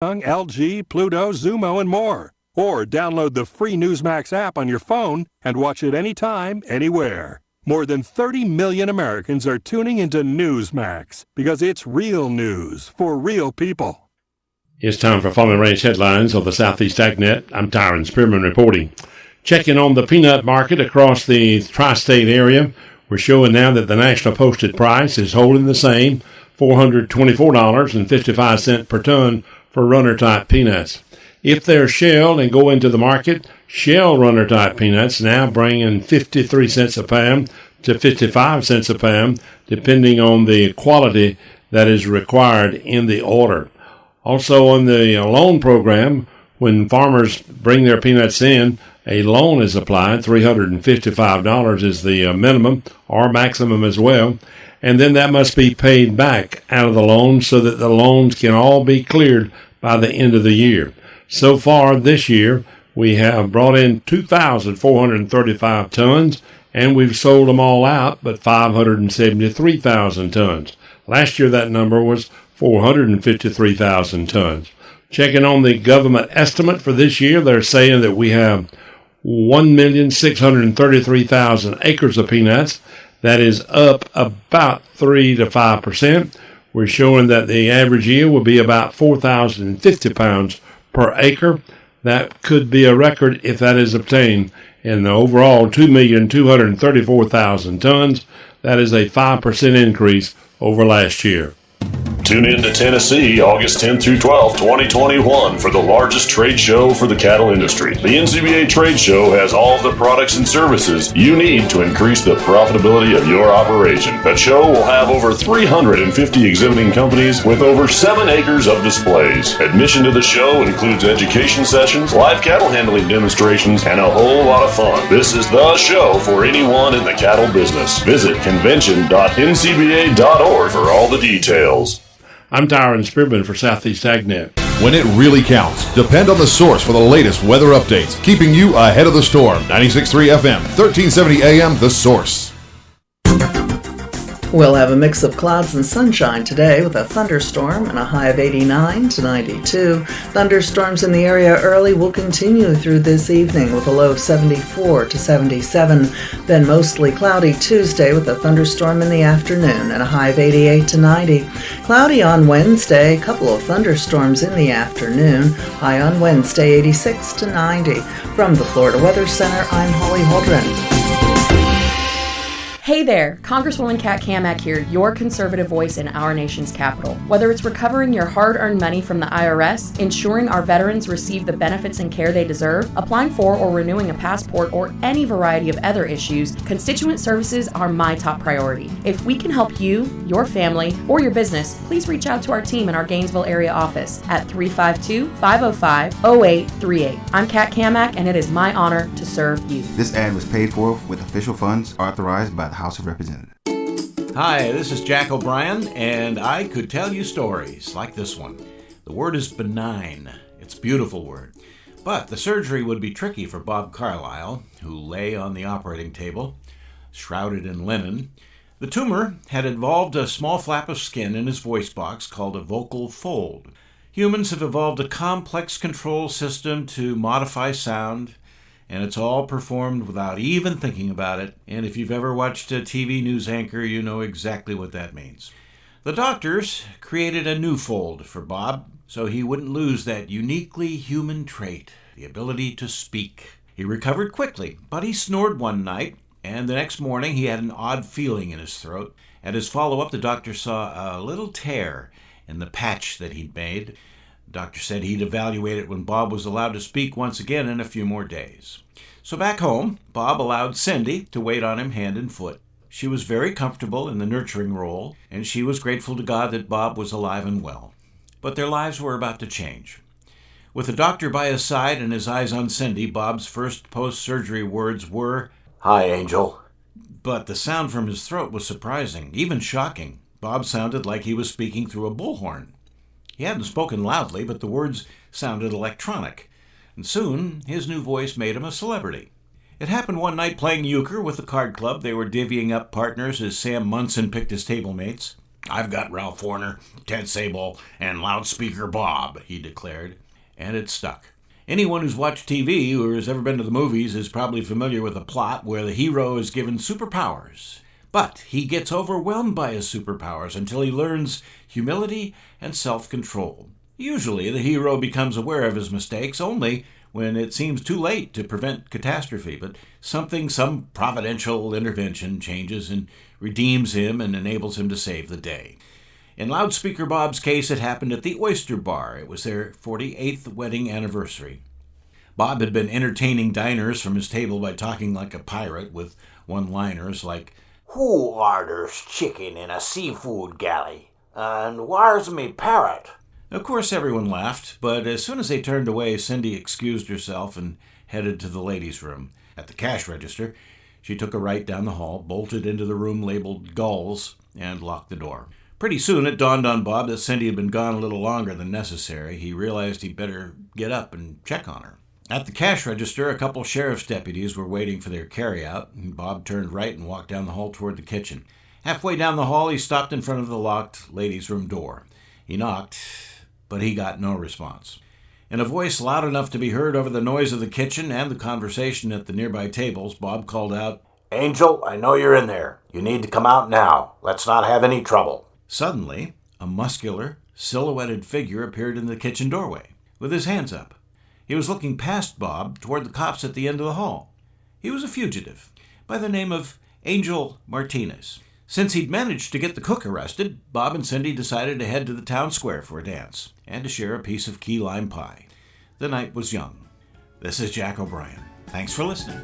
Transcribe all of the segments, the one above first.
LG, Pluto, Zumo, and more. Or download the free Newsmax app on your phone and watch it anytime, anywhere. More than 30 million Americans are tuning into Newsmax because it's real news for real people. It's time for Farm and Ranch headlines on the Southeast AgNet. I'm Tyron Spearman reporting. Checking on the peanut market across the tri-state area, we're showing now that the national posted price is holding the same, $424.55 per ton for runner-type peanuts. If they're shelled and go into the market, shell runner-type peanuts now bringing 53 cents a pound to 55 cents a pound, depending on the quality that is required in the order. Also on the loan program, when farmers bring their peanuts in, a loan is applied. $355 is the minimum or maximum as well. And then that must be paid back out of the loan so that the loans can all be cleared by the end of the year. So far this year, we have brought in 2,435 tons, and we've sold them all out, but 573,000 tons. Last year, that number was 453,000 tons. Checking on the government estimate for this year, they're saying that we have 1,633,000 acres of peanuts. That is up about 3 to 5%. We're showing that the average yield will be about 4,050 pounds per acre. That could be a record if that is obtained. In the overall 2,234,000 tons, that is a 5% increase over last year. Tune in to Tennessee August 10th through 12th, 2021 for the largest trade show for the cattle industry. The NCBA Trade Show has all the products and services you need to increase the profitability of your operation. That show will have over 350 exhibiting companies with over 7 acres of displays. Admission to the show includes education sessions, live cattle handling demonstrations, and a whole lot of fun. This is the show for anyone in the cattle business. Visit convention.ncba.org for all the details. I'm Tyron Spearman for Southeast AgNet. When it really counts, depend on the source for the latest weather updates, keeping you ahead of the storm. 96.3 FM, 1370 AM, The Source. We'll have a mix of clouds and sunshine today with a thunderstorm and a high of 89 to 92. Thunderstorms in the area early will continue through this evening with a low of 74 to 77. Then mostly cloudy Tuesday with a thunderstorm in the afternoon and a high of 88 to 90. Cloudy on Wednesday, a couple of thunderstorms in the afternoon. High on Wednesday 86 to 90. From the Florida Weather Center, I'm Holly Holdren. Hey there, Congresswoman Kat Cammack here, your conservative voice in our nation's capital. Whether it's recovering your hard-earned money from the IRS, ensuring our veterans receive the benefits and care they deserve, applying for or renewing a passport, or any variety of other issues, constituent services are my top priority. If we can help you, your family, or your business, please reach out to our team in our Gainesville area office at 352-505-0838. I'm Kat Cammack, and it is my honor to serve you. This ad was paid for with official funds authorized by the House of Representatives. Hi, this is Jack O'Brien, and I could tell you stories like this one. The word is benign. It's a beautiful word. But the surgery would be tricky for Bob Carlisle, who lay on the operating table, shrouded in linen. The tumor had involved a small flap of skin in his voice box called a vocal fold. Humans have evolved a complex control system to modify sound, and it's all performed without even thinking about it. And if you've ever watched a TV news anchor, you know exactly what that means. The doctors created a new fold for Bob so he wouldn't lose that uniquely human trait, the ability to speak. He recovered quickly, but he snored one night, and the next morning he had an odd feeling in his throat. At his follow-up, the doctor saw a little tear in the patch that he'd made. The doctor said he'd evaluate it when Bob was allowed to speak once again in a few more days. So back home, Bob allowed Cindy to wait on him hand and foot. She was very comfortable in the nurturing role, and she was grateful to God that Bob was alive and well. But their lives were about to change. With the doctor by his side and his eyes on Cindy, Bob's first post-surgery words were, "Hi, Angel." But the sound from his throat was surprising, even shocking. Bob sounded like he was speaking through a bullhorn. He hadn't spoken loudly, but the words sounded electronic. And soon, his new voice made him a celebrity. It happened one night playing euchre with the card club. They were divvying up partners as Sam Munson picked his table mates. I've got Ralph Warner, Ted Sable, and Loudspeaker Bob, he declared, and it stuck. Anyone who's watched TV or has ever been to the movies is probably familiar with a plot where the hero is given superpowers. But he gets overwhelmed by his superpowers until he learns humility and self-control. Usually, the hero becomes aware of his mistakes only when it seems too late to prevent catastrophe, but some providential intervention changes and redeems him and enables him to save the day. In Loudspeaker Bob's case, it happened at the Oyster Bar. It was their 48th wedding anniversary. Bob had been entertaining diners from his table by talking like a pirate with one-liners like, "Who orders chicken in a seafood galley? And where's me parrot?" Of course, everyone laughed, but as soon as they turned away, Cindy excused herself and headed to the ladies' room. At the cash register, she took a right down the hall, bolted into the room labeled Gulls, and locked the door. Pretty soon it dawned on Bob that Cindy had been gone a little longer than necessary. He realized he'd better get up and check on her. At the cash register, a couple sheriff's deputies were waiting for their carryout, and Bob turned right and walked down the hall toward the kitchen. Halfway down the hall, he stopped in front of the locked ladies' room door. He knocked, but he got no response. In a voice loud enough to be heard over the noise of the kitchen and the conversation at the nearby tables, Bob called out, "Angel, I know you're in there. You need to come out now. Let's not have any trouble." Suddenly, a muscular, silhouetted figure appeared in the kitchen doorway, with his hands up. He was looking past Bob toward the cops at the end of the hall. He was a fugitive by the name of Angel Martinez. Since he'd managed to get the cook arrested, Bob and Cindy decided to head to the town square for a dance and to share a piece of key lime pie. The night was young. This is Jack O'Brien. Thanks for listening.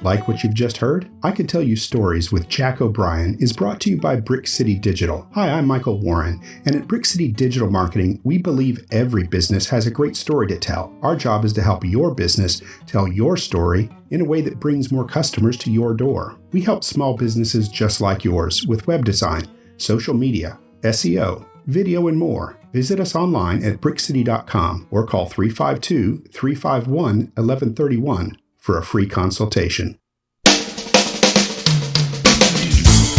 Like what you've just heard? I Could Tell You Stories with Jack O'Brien is brought to you by Brick City Digital. Hi, I'm Michael Warren, and at Brick City Digital Marketing, we believe every business has a great story to tell. Our job is to help your business tell your story in a way that brings more customers to your door. We help small businesses just like yours with web design, social media, SEO, video, and more. Visit us online at brickcity.com or call 352-351-1131 for a free consultation.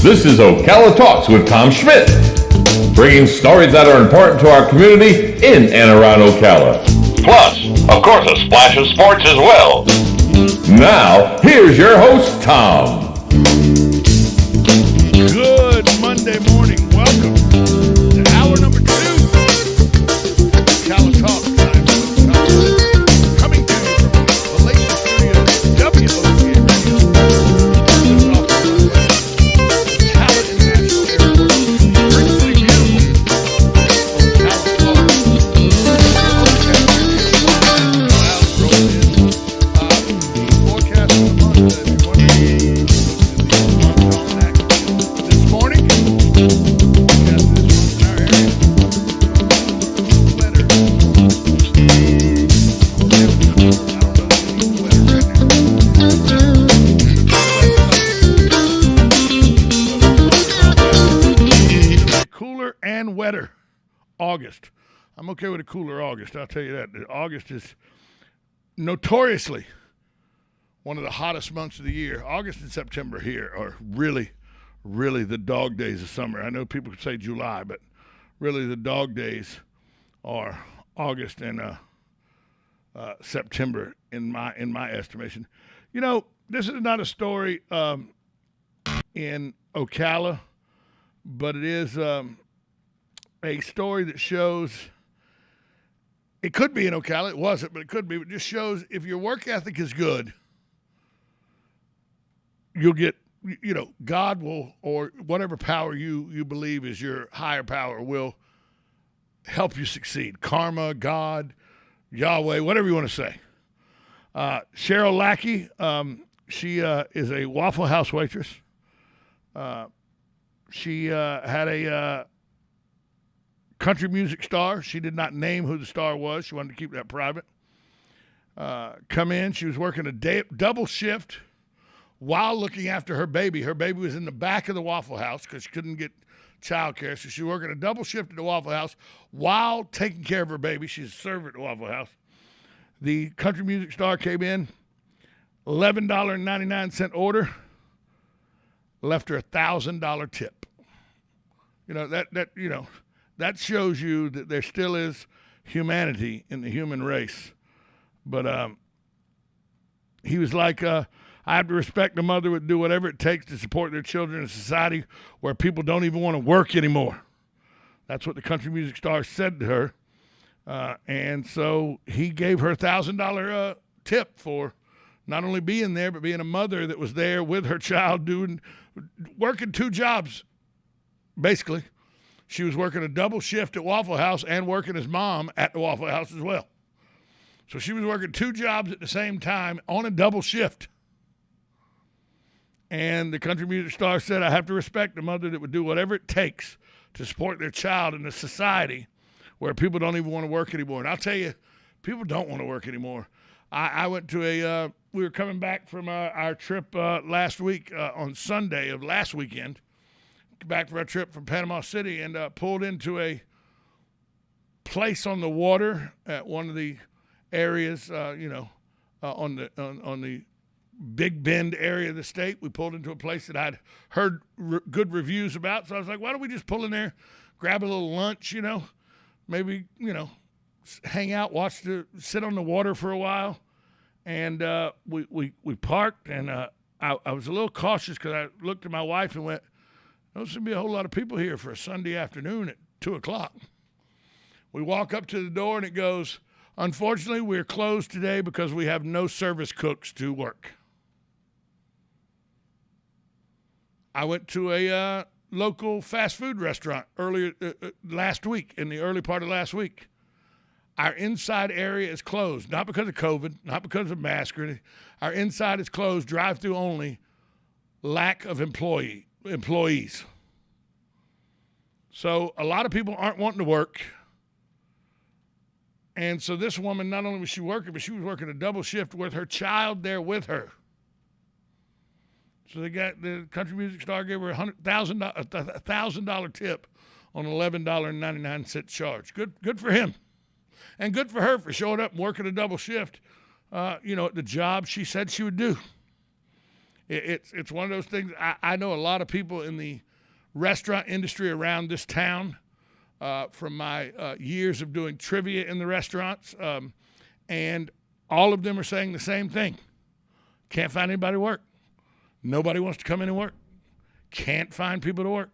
This is Ocala Talks with Tom Schmidt, bringing stories that are important to our community in and around Ocala. Plus, of course, a splash of sports as well. Now, here's your host, Tom. Good Monday morning. Welcome to hour number 2 of Ocala Talks. Coming to you from the latest studio of WOCA Radio. Just off the runway. Ocala International Airport. Brick City, beautiful. Ocala Florida. Clouds rolling in. Forecast for the month. If you want to see the month almanac this morning. Forecast this month in our area. Weather. Cooler and wetter. August. I'm okay with a cooler August. I'll tell you that. August is notoriously one of the hottest months of the year. August and September here are really, really the dog days of summer. I know people could say July, but really the dog days are August and September in my estimation. You know, this is not a story in Ocala, but it is a story that shows. It could be in Ocala. It wasn't, but it could be. It just shows if your work ethic is good, you'll get, God will, or whatever power you believe is your higher power will help you succeed. Karma, God, Yahweh, whatever you want to say. Cheryl Lackey, she is a Waffle House waitress. She had a country music star. She did not name who the star was. She wanted to keep that private. Come in. She was working a double shift while looking after her baby. Her baby was in the back of the Waffle House because she couldn't get child care. So she was working a double shift at the Waffle House while taking care of her baby. She's a server at the Waffle House. The country music star came in, $11.99 order. left her $1,000 tip. That shows you that there still is humanity in the human race. But he was like, I have to respect the mother would do whatever it takes to support their children in a society where people don't even want to work anymore. That's what the country music star said to her. And so he gave her $1,000 tip for not only being there, but being a mother that was there with her child working 2 jobs, basically. She was working a double shift at Waffle House and working as mom at the Waffle House as well. So she was working 2 jobs at the same time on a double shift. And the country music star said, I have to respect the mother that would do whatever it takes to support their child in a society where people don't even want to work anymore. And I'll tell you, people don't want to work anymore. I went to we were coming back from our trip last week on Sunday of last weekend, back from our trip from Panama City, and pulled into a place on the water at one of the areas, on the Big Bend area of the state. We pulled into a place that I'd heard good reviews about. So I was like, why don't we just pull in there, grab a little lunch, maybe, hang out, sit on the water for a while. And we parked, and I was a little cautious because I looked at my wife and went, there's going to be a whole lot of people here for a Sunday afternoon at 2 o'clock. We walk up to the door, and it goes, unfortunately, we're closed today because we have no service cooks to work. I went to a local fast food restaurant last week, in the early part of last week. Our inside area is closed, not because of COVID, not because of mask or anything. Our inside is closed, drive-through only, lack of employees. So a lot of people aren't wanting to work. And so this woman, not only was she working, but she was working a double shift with her child there with her. So the country music star gave her a $1,000 tip on $11.99 charge. Good for him. And good for her for showing up and working a double shift, at the job she said she would do. It's one of those things. I know a lot of people in the restaurant industry around this town from my years of doing trivia in the restaurants, and all of them are saying the same thing. Can't find anybody to work. Nobody wants to come in and work. Can't find people to work.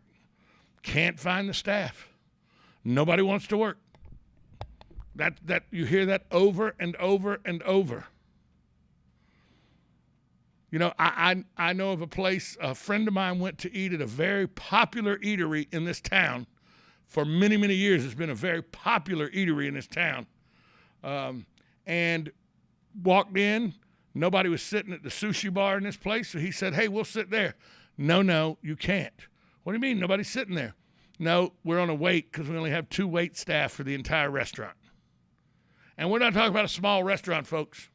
Can't find the staff. Nobody wants to work. That you hear that over and over and over. I know of a place, a friend of mine went to eat at a very popular eatery in this town. For many, many years, it's been a very popular eatery in this town. And walked in, nobody was sitting at the sushi bar in this place, so he said, hey, we'll sit there. No, you can't. What do you mean, nobody's sitting there? No, we're on a wait because we only have 2 wait staff for the entire restaurant. And we're not talking about a small restaurant, folks.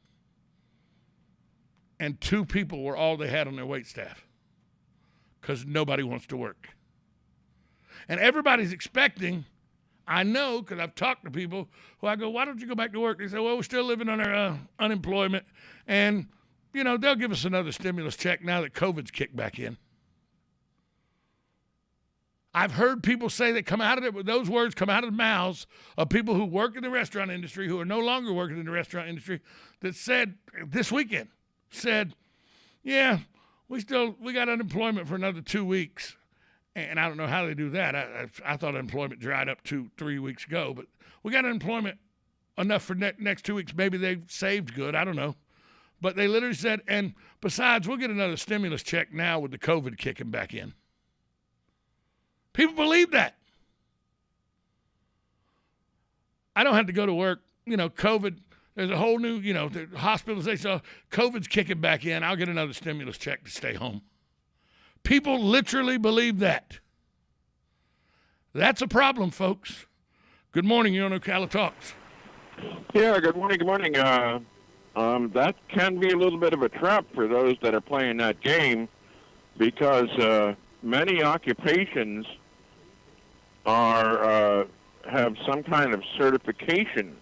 And 2 people were all they had on their wait staff because nobody wants to work. And everybody's expecting, I know because I've talked to people who I go, why don't you go back to work? They say, well, we're still living on our unemployment. And, they'll give us another stimulus check now that COVID's kicked back in. I've heard people say that those words come out of the mouths of people who work in the restaurant industry, who are no longer working in the restaurant industry, that said this weekend, yeah, we got unemployment for another 2 weeks. And I don't know how they do that. I thought unemployment dried up 2-3 weeks ago, but we got unemployment enough for next 2 weeks. Maybe they've saved good. I don't know. But they literally said, and besides, we'll get another stimulus check now with the COVID kicking back in. People believe that. I don't have to go to work. COVID, there's a whole new, the hospitalization. COVID's kicking back in. I'll get another stimulus check to stay home. People literally believe that. That's a problem, folks. Good morning. You're on Ocala Talks. Yeah, good morning. That can be a little bit of a trap for those that are playing that game because many occupations have some kind of certification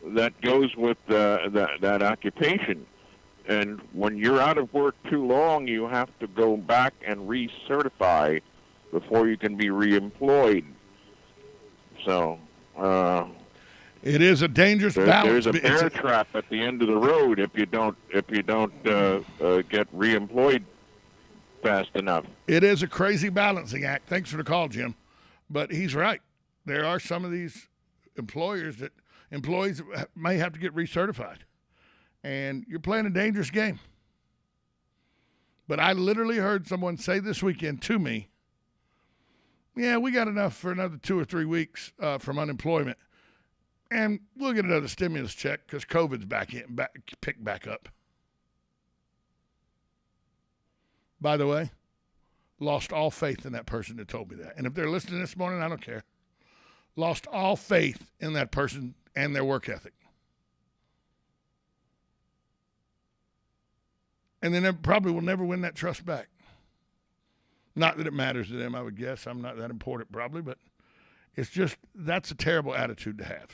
that goes with that occupation. and when you're out of work too long, you have to go back and recertify before you can be reemployed. So it is a dangerous balance. There's a bear trap at the end of the road if you don't get reemployed fast enough. It is a crazy balancing act. Thanks for the call, Jim. But he's right. There are some of these employees may have to get recertified. And you're playing a dangerous game. But I literally heard someone say this weekend to me, yeah, we got enough for another 2 or 3 weeks from unemployment. And we'll get another stimulus check because COVID's picked back up. By the way, lost all faith in that person that told me that. And if they're listening this morning, I don't care. Lost all faith in that person and their work ethic. And then they probably will never win that trust back. Not that it matters to them, I would guess. I'm not that important probably, but it's just, that's a terrible attitude to have.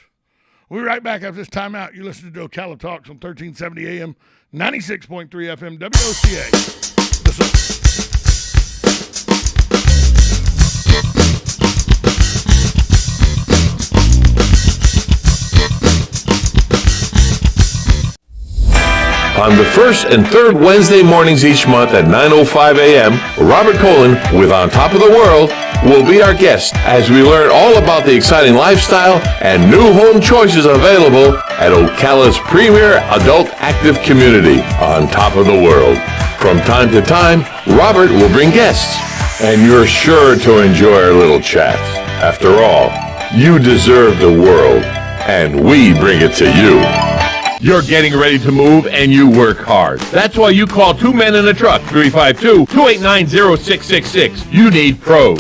We'll be right back after this timeout. You're listening to Ocala Talks on 1370 AM, 96.3 FM, WOCA. Listen. On the first and third Wednesday mornings each month at 9:05 a.m., Robert Colin with On Top of the World will be our guest as we learn all about the exciting lifestyle and new home choices available at Ocala's premier adult active community, On Top of the World. From time to time, Robert will bring guests, and you're sure to enjoy our little chats. After all, you deserve the world, and we bring it to you. You're getting ready to move and you work hard. That's why you call Two Men in a Truck, 352-289-0666. You need pros.